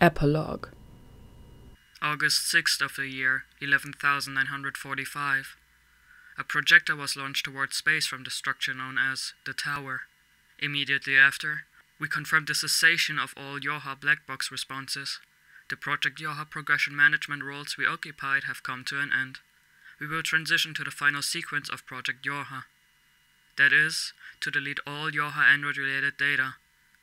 Epilogue. August 6th of the year, 11,945. A projector was launched towards space from the structure known as the Tower. Immediately after, we confirmed the cessation of all Yoha black box responses. The Project Yoha progression management roles we occupied have come to an end. We will transition to the final sequence of Project Yoha. That is, to delete all Yoha Android-related data.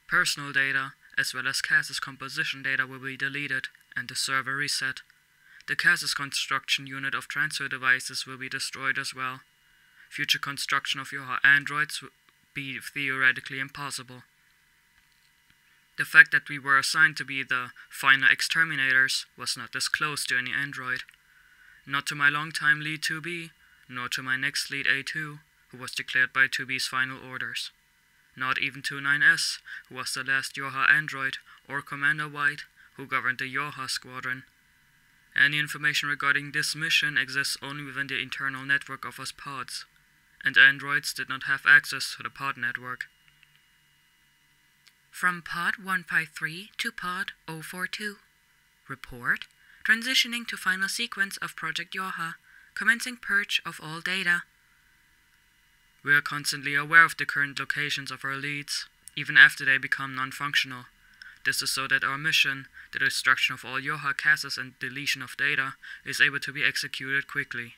Personal data, as well as Cass's composition data will be deleted, and the server reset. The Cass's construction unit of transfer devices will be destroyed as well. Future construction of Yoha androids will be theoretically impossible. The fact that we were assigned to be the final exterminators was not disclosed to any android. Not to my longtime lead 2B, nor to my next lead A2, who was declared by 2B's final orders. Not even to 9S, who was the last Yoha android, or Commander White, who governed the Yoha squadron. Any information regarding this mission exists only within the internal network of us pods, and androids did not have access to the pod network. From Pod 153 to Pod 042. Report. Transitioning to final sequence of Project Yoha. Commencing purge of all data. We are constantly aware of the current locations of our leads, even after they become non-functional. This is so that our mission, the destruction of all Yoha Casses and deletion of data, is able to be executed quickly.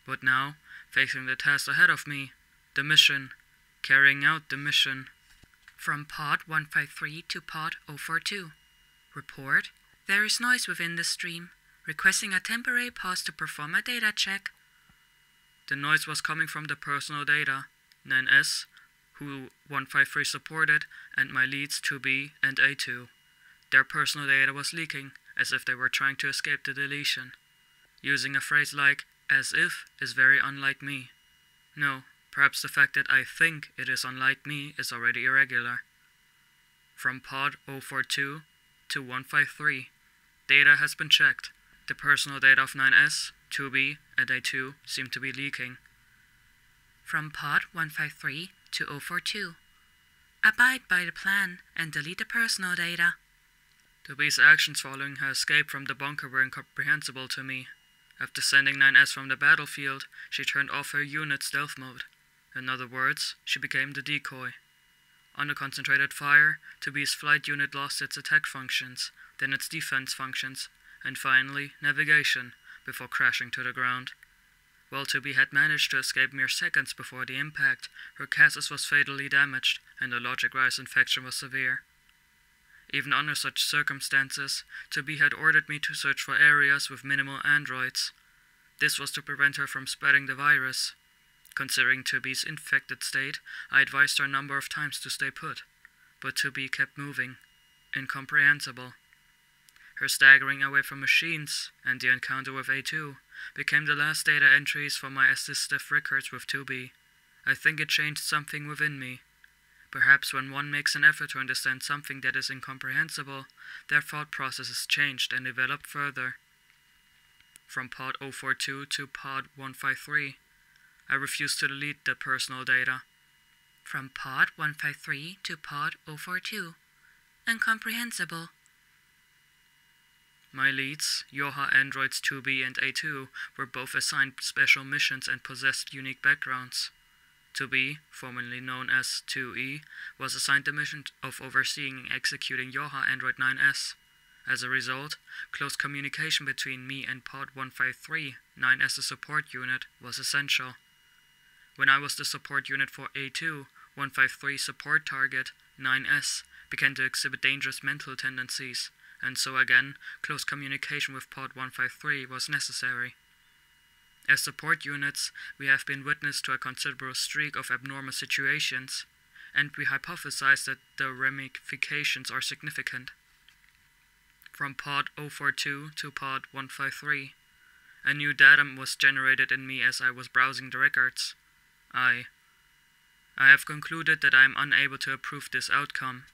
But now, facing the task ahead of me, the mission, carrying out the mission. From Pod 153 to Pod 042. Report. There is noise within the stream, requesting a temporary pause to perform a data check. The noise was coming from the personal data, 9S, who 153 supported, and my leads 2B and A2. Their personal data was leaking, as if they were trying to escape the deletion. Using a phrase like, as if, is very unlike me. No, perhaps the fact that I think it is unlike me is already irregular. From Pod 042 to 153, data has been checked. The personal data of 9S, 2B, and A2 seem to be leaking. From Pod 153 to 042. Abide by the plan and delete the personal data. 2B's actions following her escape from the bunker were incomprehensible to me. After sending 9S from the battlefield, she turned off her unit stealth mode. In other words, she became the decoy. Under concentrated fire, 2B's flight unit lost its attack functions, then its defense functions, and finally, navigation, before crashing to the ground. While 2B had managed to escape mere seconds before the impact, her Cassis was fatally damaged, and the logic rise infection was severe. Even under such circumstances, 2B had ordered me to search for areas with minimal androids. This was to prevent her from spreading the virus. Considering 2B's infected state, I advised her a number of times to stay put, but 2B kept moving. Incomprehensible. Her staggering away from machines, and the encounter with A2, became the last data entries for my assistive records with 2B. I think it changed something within me. Perhaps when one makes an effort to understand something that is incomprehensible, their thought process is changed and developed further. From Pod 042 to Pod 153, I refused to delete the personal data. From Pod 153 to Pod 042. Incomprehensible. My leads, Yoha androids 2B and A2, were both assigned special missions and possessed unique backgrounds. 2B, formerly known as 2E, was assigned the mission of overseeing and executing Yoha android 9S. As a result, close communication between me and Pod 153, 9S's support unit, was essential. When I was the support unit for A2, 153's support target, 9S, began to exhibit dangerous mental tendencies, and so again, close communication with Pod 153 was necessary. As support units, we have been witness to a considerable streak of abnormal situations, and we hypothesize that the ramifications are significant. From Pod 042 to Pod 153, a new datum was generated in me as I was browsing the records. I have concluded that I am unable to approve this outcome.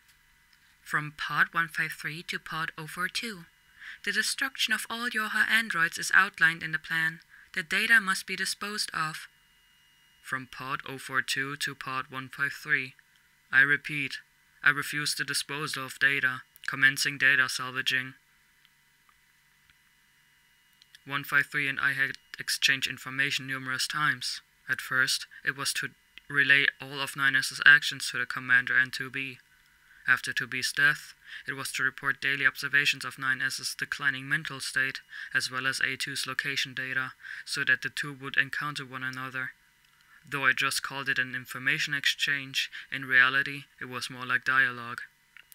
From Pod 153 to Pod 042. The destruction of all Yoha androids is outlined in the plan. The data must be disposed of. From Pod 042 to Pod 153. I repeat, I refuse the disposal of data, commencing data salvaging. 153 and I had exchanged information numerous times. At first, it was to relay all of 9S's actions to the commander and 2B. After 2B's death, it was to report daily observations of 9S's declining mental state, as well as A2's location data, so that the two would encounter one another. Though I just called it an information exchange, in reality it was more like dialogue.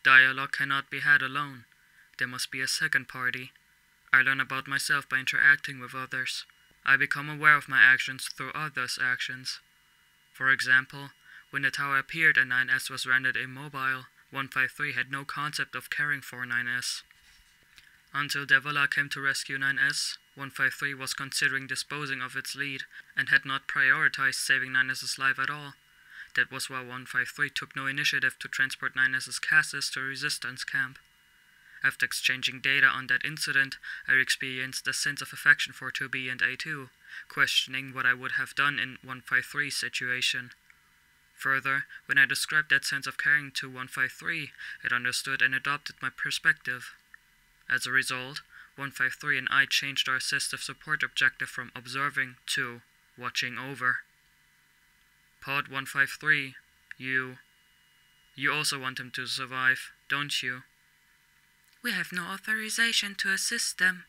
Dialogue cannot be had alone. There must be a second party. I learn about myself by interacting with others. I become aware of my actions through others' actions. For example, when the tower appeared and 9S was rendered immobile, 153 had no concept of caring for 9S. Until Devola came to rescue 9S, 153 was considering disposing of its lead and had not prioritized saving 9S's life at all. That was why 153 took no initiative to transport 9S's casters to a resistance camp. After exchanging data on that incident, I experienced a sense of affection for 2B and A2, questioning what I would have done in 153's situation. Further, when I described that sense of caring to 153, it understood and adopted my perspective. As a result, 153 and I changed our assistive support objective from observing to watching over. Pod 153, you also want him to survive, don't you? We have no authorization to assist them.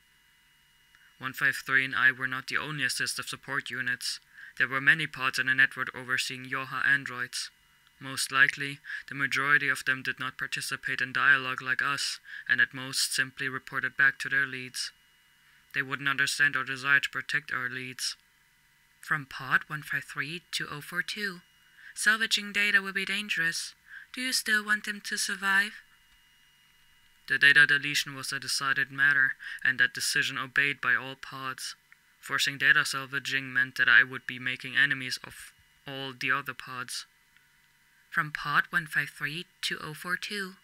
153 and I were not the only assistive support units. There were many pods in the network overseeing Yoha androids. Most likely, the majority of them did not participate in dialogue like us, and at most simply reported back to their leads. They wouldn't understand our desire to protect our leads. From Pod 153 to 042. Salvaging data will be dangerous. Do you still want them to survive? The data deletion was a decided matter, and that decision obeyed by all pods. Forcing data salvaging meant that I would be making enemies of all the other pods. From Pod 153 to 042.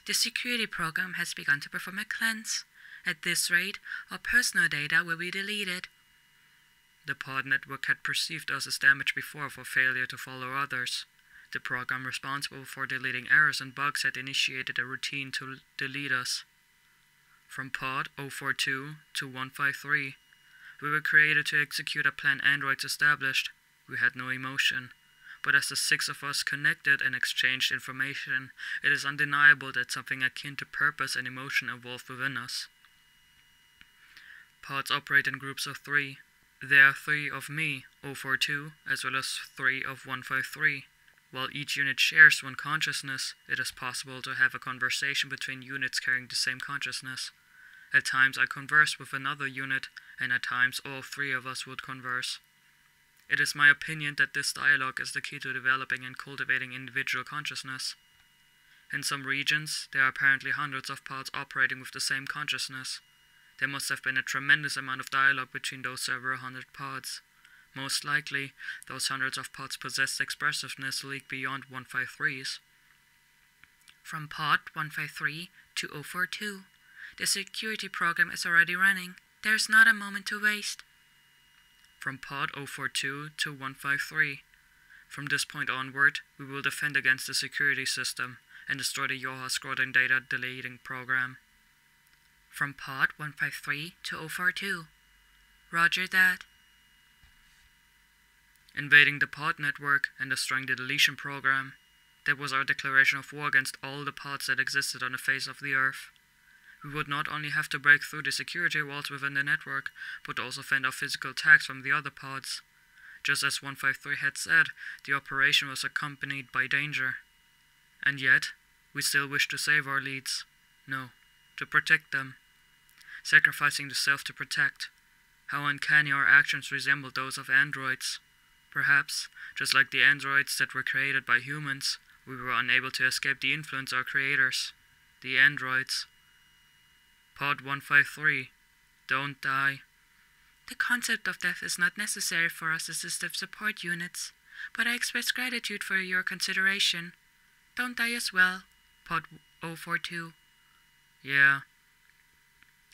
The security program has begun to perform a cleanse. At this rate, our personal data will be deleted. The pod network had perceived us as damaged before for failure to follow others. The program responsible for deleting errors and bugs had initiated a routine to delete us. From Pod 042 to 153, we were created to execute a plan androids established. We had no emotion. But as the six of us connected and exchanged information, it is undeniable that something akin to purpose and emotion evolved within us. Pods operate in groups of 3. There are 3 of me, 042, as well as 3 of 153. While each unit shares one consciousness, it is possible to have a conversation between units carrying the same consciousness. At times I converse with another unit, and at times all 3 of us would converse. It is my opinion that this dialogue is the key to developing and cultivating individual consciousness. In some regions, there are apparently hundreds of pods operating with the same consciousness. There must have been a tremendous amount of dialogue between those several hundred pods. Most likely, those hundreds of pods possessed expressiveness league beyond 153's. From Pod 153 to 042. The security program is already running. There's not a moment to waste. From Pod 042 to 153. From this point onward, we will defend against the security system and destroy the Yoha scrolling data deleting program. From Pod 153 to 042. Roger that. Invading the pod network and destroying the deletion program. That was our declaration of war against all the pods that existed on the face of the Earth. We would not only have to break through the security walls within the network, but also fend off physical attacks from the other pods. Just as 153 had said, the operation was accompanied by danger. And yet, we still wish to save our leads. No, to protect them. Sacrificing the self to protect. How uncanny our actions resemble those of androids. Perhaps, just like the androids that were created by humans, we were unable to escape the influence of our creators, the androids. Pod 153, don't die. The concept of death is not necessary for us assistive support units, but I express gratitude for your consideration. Don't die as well, Pod 042. Yeah.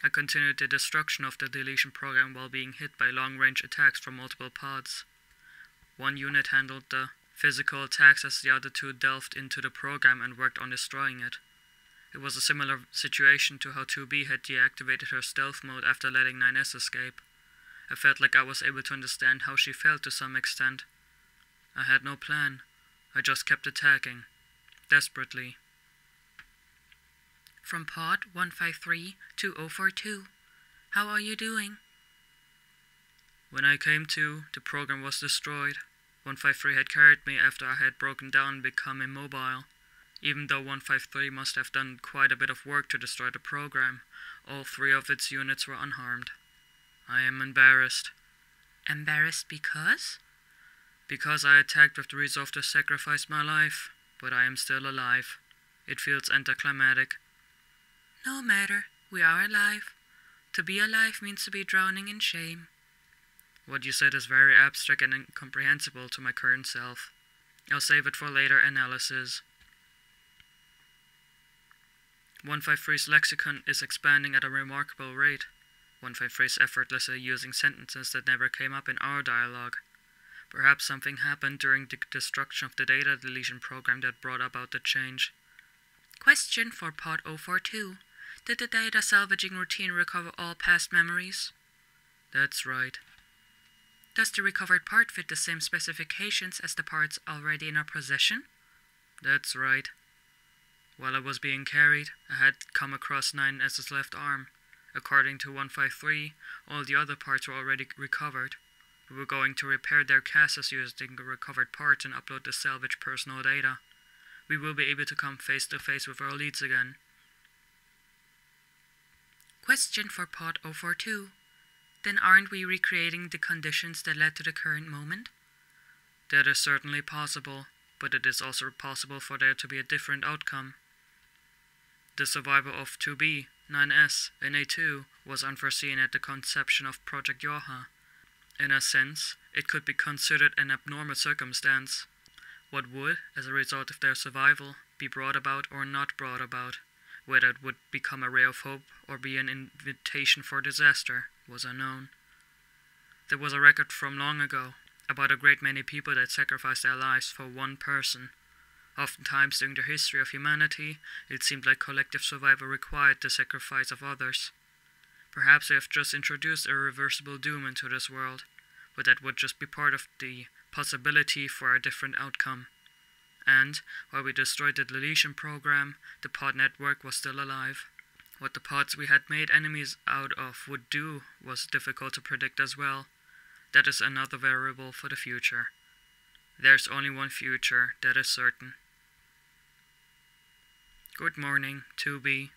I continued the destruction of the deletion program while being hit by long-range attacks from multiple pods. One unit handled the physical attacks as the other 2 delved into the program and worked on destroying it. It was a similar situation to how 2B had deactivated her stealth mode after letting 9S escape. I felt like I was able to understand how she felt to some extent. I had no plan. I just kept attacking. Desperately. From Pod 153-2042. How are you doing? When I came to, the program was destroyed. 153 had carried me after I had broken down and become immobile. Even though 153 must have done quite a bit of work to destroy the program, all 3 of its units were unharmed. I am embarrassed. Embarrassed because? Because I attacked with the resolve to sacrifice my life, but I am still alive. It feels anticlimactic. No matter, we are alive. To be alive means to be drowning in shame. What you said is very abstract and incomprehensible to my current self. I'll save it for later analysis. 153's lexicon is expanding at a remarkable rate. 153 is effortlessly using sentences that never came up in our dialogue. Perhaps something happened during the destruction of the data deletion program that brought about the change. Question for Pod 042. Did the data salvaging routine recover all past memories? That's right. Does the recovered part fit the same specifications as the parts already in our possession? That's right. While I was being carried, I had come across 9S's left arm. According to 153, all the other parts were already recovered. We were going to repair their cases using the recovered parts and upload the salvaged personal data. We will be able to come face to face with our leads again. Question for Pod 042. Then aren't we recreating the conditions that led to the current moment? That is certainly possible, but it is also possible for there to be a different outcome. The survival of 2B, 9S, and A2 was unforeseen at the conception of Project Yoha. In a sense, it could be considered an abnormal circumstance. What would, as a result of their survival, be brought about or not brought about, whether it would become a ray of hope or be an invitation for disaster, was unknown. There was a record from long ago about a great many people that sacrificed their lives for one person. Oftentimes during the history of humanity, it seemed like collective survival required the sacrifice of others. Perhaps we have just introduced irreversible doom into this world, but that would just be part of the possibility for a different outcome. And, while we destroyed the deletion program, the pod network was still alive. What the pods we had made enemies out of would do was difficult to predict as well. That is another variable for the future. There's only one future that is certain. Good morning, 2B.